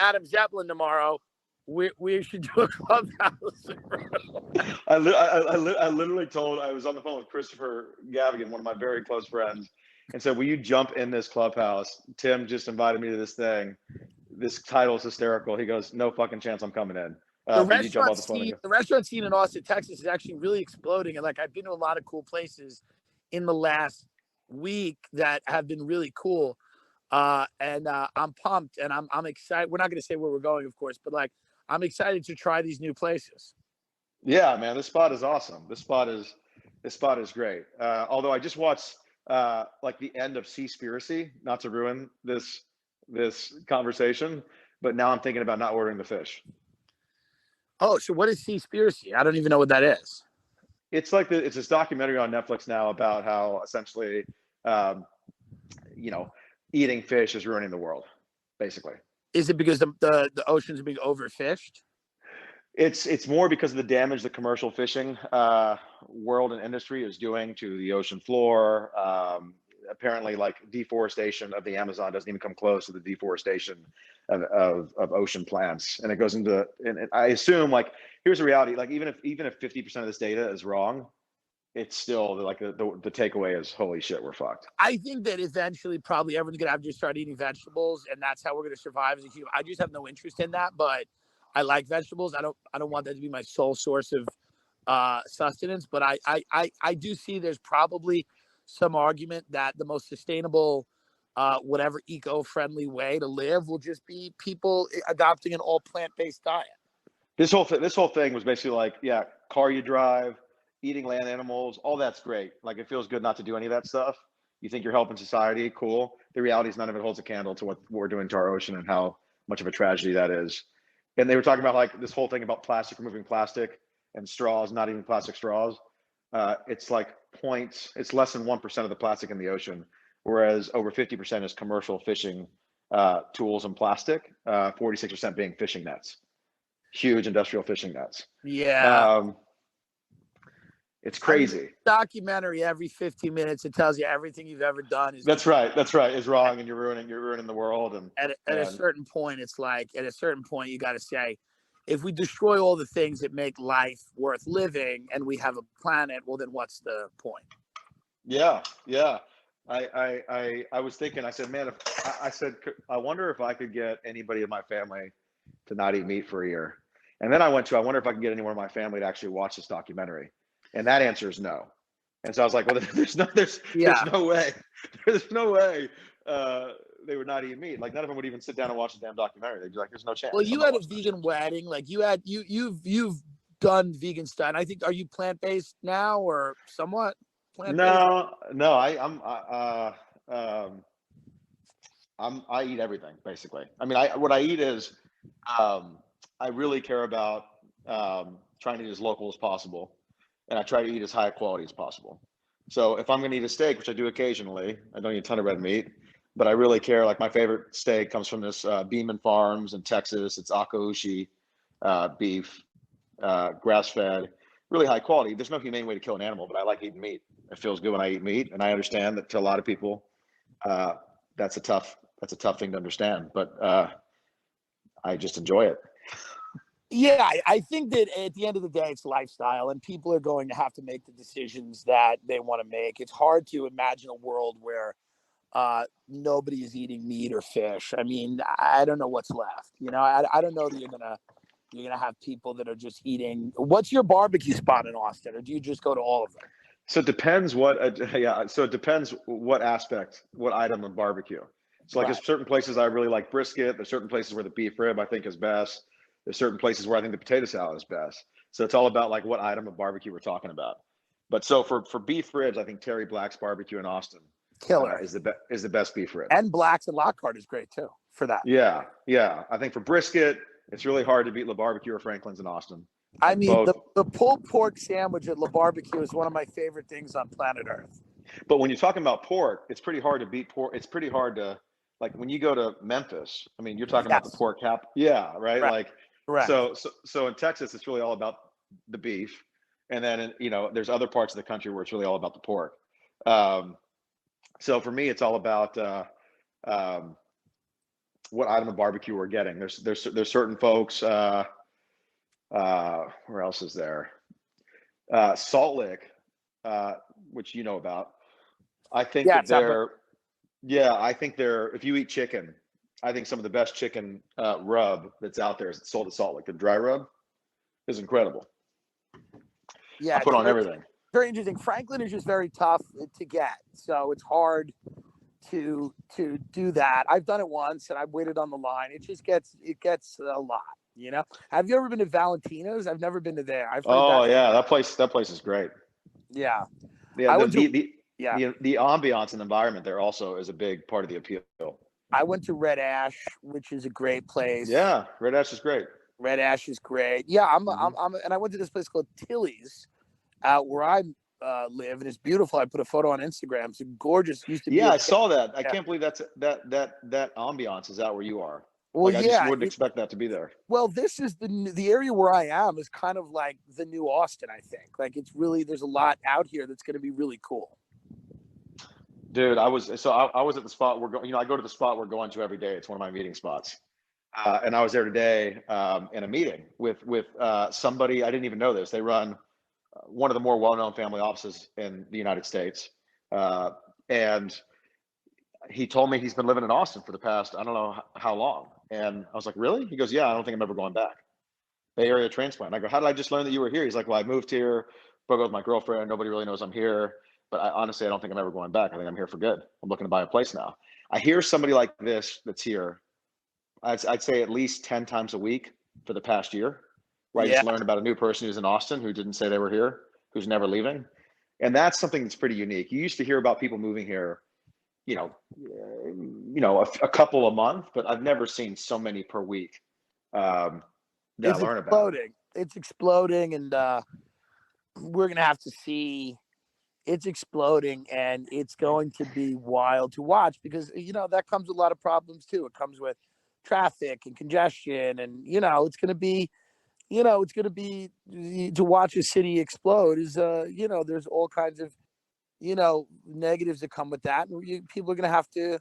Adam Zeppelin tomorrow, we should do a Clubhouse. I literally I was on the phone with Christopher Gavigan, one of my very close friends, and said, will you jump in this Clubhouse? Tim just invited me to this thing. This title is hysterical. He goes, no fucking chance I'm coming in. The restaurant scene in Austin, Texas is actually really exploding. And like, I've been to a lot of cool places in the last week that have been really cool. And I'm pumped and I'm excited. We're not going to say where we're going, of course, but like, I'm excited to try these new places. Yeah, man, this spot is awesome. This spot is great. Although I just watched like the end of Seaspiracy, not to ruin this conversation, but now I'm thinking about not ordering the fish. Oh, so what is Seaspiracy? I don't even know what that is. It's like it's this documentary on Netflix now about how essentially, eating fish is ruining the world, basically. Is it because the oceans are being overfished? It's more because of the damage the commercial fishing world and industry is doing to the ocean floor. Apparently, like deforestation of the Amazon doesn't even come close to the deforestation of ocean plants, and it goes into. And I assume, like, here's the reality: like, even if 50% of this data is wrong, it's still like the takeaway is, holy shit, we're fucked. I think that eventually, probably everyone's gonna have to start eating vegetables, and that's how we're gonna survive as a human. I just have no interest in that, but I like vegetables. I don't want that to be my sole source of sustenance, but I do see there's probably some argument that the most sustainable, whatever eco-friendly way to live will just be people adopting an all plant-based diet. This whole thing was basically like, yeah, car you drive, eating land animals, all that's great. Like, it feels good not to do any of that stuff. You think you're helping society, cool. The reality is none of it holds a candle to what we're doing to our ocean and how much of a tragedy that is. And they were talking about like this whole thing about plastic, removing plastic and straws, not even plastic straws. It's like it's less than 1% of the plastic in the ocean, whereas over 50% is commercial fishing tools and plastic, 46% being fishing nets, huge industrial fishing nets. Yeah. It's crazy. I mean, documentary every 15 minutes, it tells you everything you've ever done is That's right, is wrong, and you're ruining the world. And at a certain point, it's like, at a certain point, you got to say, if we destroy all the things that make life worth living and we have a planet, well, then what's the point? Yeah. I was thinking, I said, man, I wonder if I could get anybody in my family to not eat meat for a year. And then I wonder if I can get anyone in my family to actually watch this documentary. And that answer is no. And so I was like, well, there's no way. There's no way they would not eat meat. Like, none of them would even sit down and watch the damn documentary. They'd be like, there's no chance. Well, you had a vegan wedding. Like, you've done vegan stuff. And I think, are you plant-based now or somewhat plant-based? No, I eat everything, basically. I mean, what I eat is, I really care about trying to eat as local as possible. And I try to eat as high quality as possible. So if I'm going to eat a steak, which I do occasionally, I don't eat a ton of red meat, but I really care. Like, my favorite steak comes from this Beeman Farms in Texas. It's Akaushi beef, grass-fed, really high quality. There's no humane way to kill an animal, but I like eating meat. It feels good when I eat meat, and I understand that to a lot of people, that's a tough thing to understand. But I just enjoy it. Yeah, I think that at the end of the day, it's lifestyle, and people are going to have to make the decisions that they want to make. It's hard to imagine a world where nobody is eating meat or fish. I mean, I don't know what's left. You know, I don't know that you're gonna have people that are just eating. What's your barbecue spot in Austin, or do you just go to all of them? So it depends what aspect, what item of barbecue. So like, there's certain places I really like brisket. There's certain places where the beef rib I think is best. There's certain places where I think the potato salad is best. So it's all about like what item of barbecue we're talking about. But so for beef ribs, I think Terry Black's barbecue in Austin is the best beef rib. And Black's and Lockhart is great too for that. Yeah. I think for brisket, it's really hard to beat La Barbecue or Franklin's in Austin. I mean, the pulled pork sandwich at La Barbecue is one of my favorite things on planet Earth. But when you're talking about pork, it's pretty hard to beat pork. It's pretty hard to, like, when you go to Memphis, I mean, you're talking about the pork cap. Yeah, right? Like, correct. So in Texas, it's really all about the beef. And then, there's other parts of the country where it's really all about the pork. So for me, it's all about, what item of barbecue we're getting. There's certain folks. Where else is there? Salt Lick, which you know about. I think Yeah, that it's not bad. I think if you eat chicken, I think some of the best chicken rub that's out there is sold at Salt Lick. The dry rub is incredible. Yeah, I put it's on everything. very interesting. Franklin is just very tough to get, so it's hard to do that. I've done it once and I've waited on the line. It gets a lot, you know. Have you ever been to Valentino's? I've never been to there. I've heard Oh yeah, that place is great. Yeah. Yeah, I went to the ambiance and environment there also is a big part of the appeal. I went to Red Ash, which is a great place. Yeah, Red Ash is great. Red Ash is great. Yeah, I'm and I went to this place called Tilly's out where I live, and it's beautiful. I put a photo on Instagram. It's gorgeous. Used to be. Yeah, I saw that. I can't believe that ambiance is out where you are. Well, like, I just wouldn't expect that to be there. Well, this is the area where I am is kind of like the new Austin, I think. Like it's really, there's a lot out here that's going to be really cool. Dude, I was at the spot I go to the spot we're going to every day. It's one of my meeting spots. And I was there today in a meeting with somebody. I didn't even know this. They run one of the more well-known family offices in the United States. And he told me he's been living in Austin for the past, I don't know how long. And I was like, really? He goes, yeah, I don't think I'm ever going back. Bay Area transplant. I go, how did I just learn that you were here? He's like, well, I moved here, broke up with my girlfriend. Nobody really knows I'm here. But honestly, I don't think I'm ever going back. I think I'm here for good. I'm looking to buy a place now. I hear somebody like this that's here, I'd say at least 10 times a week for the past year, where I just learned about a new person who's in Austin who didn't say they were here, who's never leaving. And that's something that's pretty unique. You used to hear about people moving here, a couple a month, but I've never seen so many per week that I learn about. It's exploding, and we're going to have to see. It's exploding, and it's going to be wild to watch because, that comes with a lot of problems too. It comes with traffic and congestion, and, it's going to be to watch a city explode is, there's all kinds of, negatives that come with that. And people are going to have to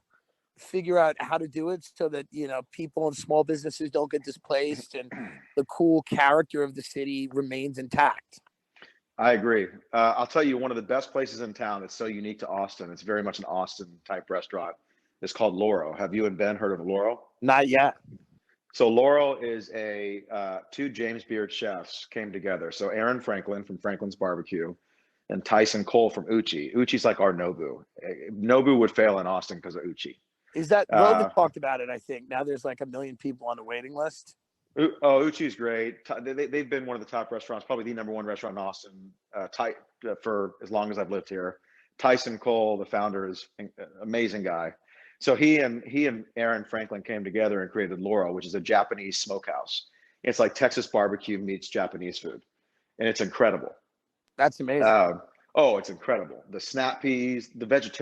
figure out how to do it so that, people and small businesses don't get displaced and the cool character of the city remains intact. I agree. I'll tell you, one of the best places in town that's so unique to Austin, it's very much an Austin type restaurant. It's called Laurel. Have you and Ben heard of Laurel? Not yet. So Laurel is two James Beard chefs came together. So Aaron Franklin from Franklin's Barbecue and Tyson Cole from Uchi. Uchi's like our Nobu. Nobu would fail in Austin because of Uchi. Is that Rogan talked about it? I think now there's like 1 million people on the waiting list. Oh, Uchi's great. They've been one of the top restaurants, probably the #1 restaurant in Austin, for as long as I've lived here. Tyson Cole, the founder, is an amazing guy. So he and Aaron Franklin came together and created Laurel, which is a Japanese smokehouse. It's like Texas barbecue meets Japanese food, and it's incredible. That's amazing. Oh, it's incredible. The snap peas, the vegetarian